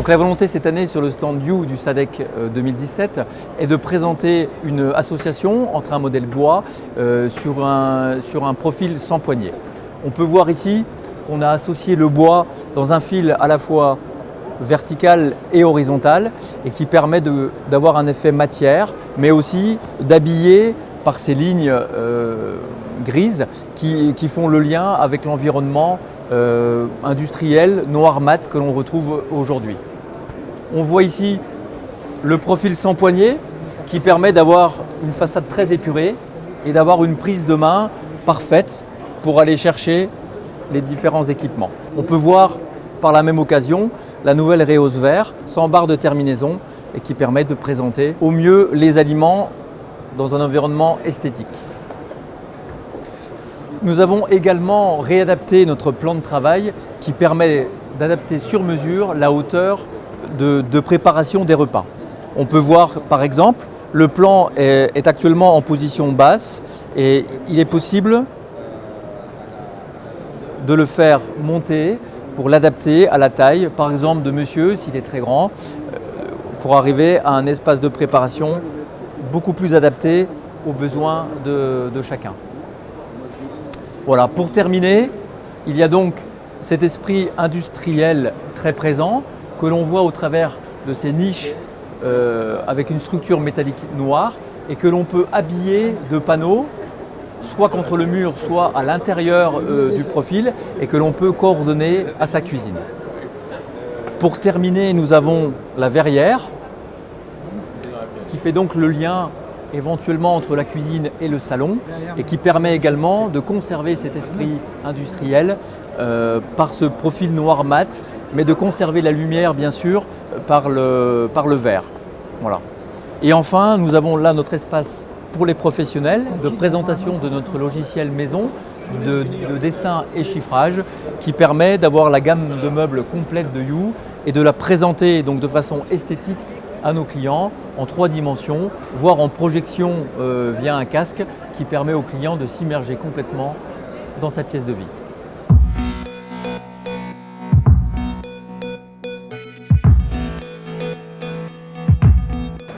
Donc la volonté cette année sur le stand You du SADEC 2017 est de présenter une association entre un modèle bois sur un profil sans poignée. On peut voir ici qu'on a associé le bois dans un fil à la fois vertical et horizontal et qui permet d'avoir un effet matière, mais aussi d'habiller par ces lignes grises qui font le lien avec l'environnement industriel noir mat que l'on retrouve aujourd'hui. On voit ici le profil sans poignée qui permet d'avoir une façade très épurée et d'avoir une prise de main parfaite pour aller chercher les différents équipements. On peut voir par la même occasion la nouvelle Réhausse Vert sans barre de terminaison et qui permet de présenter au mieux les aliments dans un environnement esthétique. Nous avons également réadapté notre plan de travail qui permet d'adapter sur mesure la hauteur de préparation des repas. On peut voir par exemple, le plan est actuellement en position basse et il est possible de le faire monter pour l'adapter à la taille, par exemple de monsieur s'il est très grand, pour arriver à un espace de préparation beaucoup plus adapté aux besoins de chacun. Voilà, pour terminer, il y a donc cet esprit industriel très présent que l'on voit au travers de ces niches avec une structure métallique noire et que l'on peut habiller de panneaux soit contre le mur, soit à l'intérieur du profil et que l'on peut coordonner à sa cuisine. Pour terminer, nous avons la verrière qui fait donc le lien éventuellement entre la cuisine et le salon et qui permet également de conserver cet esprit industriel par ce profil noir mat, mais de conserver la lumière bien sûr par le verre. Voilà. Et enfin, nous avons là notre espace pour les professionnels de présentation de notre logiciel maison, de dessin et chiffrage qui permet d'avoir la gamme de meubles complète de You et de la présenter donc de façon esthétique à nos clients en 3 dimensions, voire en projection via un casque qui permet aux clients de s'immerger complètement dans sa pièce de vie.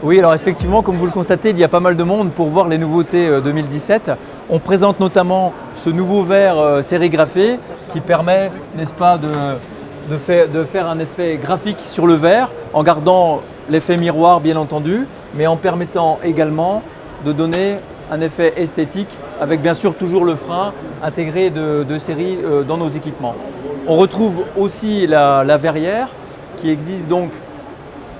Oui, alors effectivement, comme vous le constatez, il y a pas mal de monde pour voir les nouveautés 2017. On présente notamment ce nouveau verre sérigraphé qui permet, n'est-ce pas, de faire un effet graphique sur le verre en gardant l'effet miroir bien entendu, mais en permettant également de donner un effet esthétique avec bien sûr toujours le frein intégré de série dans nos équipements. On retrouve aussi la verrière qui existe donc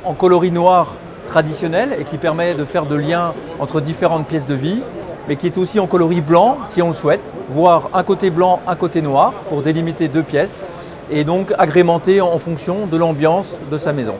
en coloris noir traditionnel et qui permet de faire de liens entre différentes pièces de vie, mais qui est aussi en coloris blanc si on le souhaite, voire un côté blanc, un côté noir pour délimiter 2 pièces et donc agrémenter en fonction de l'ambiance de sa maison.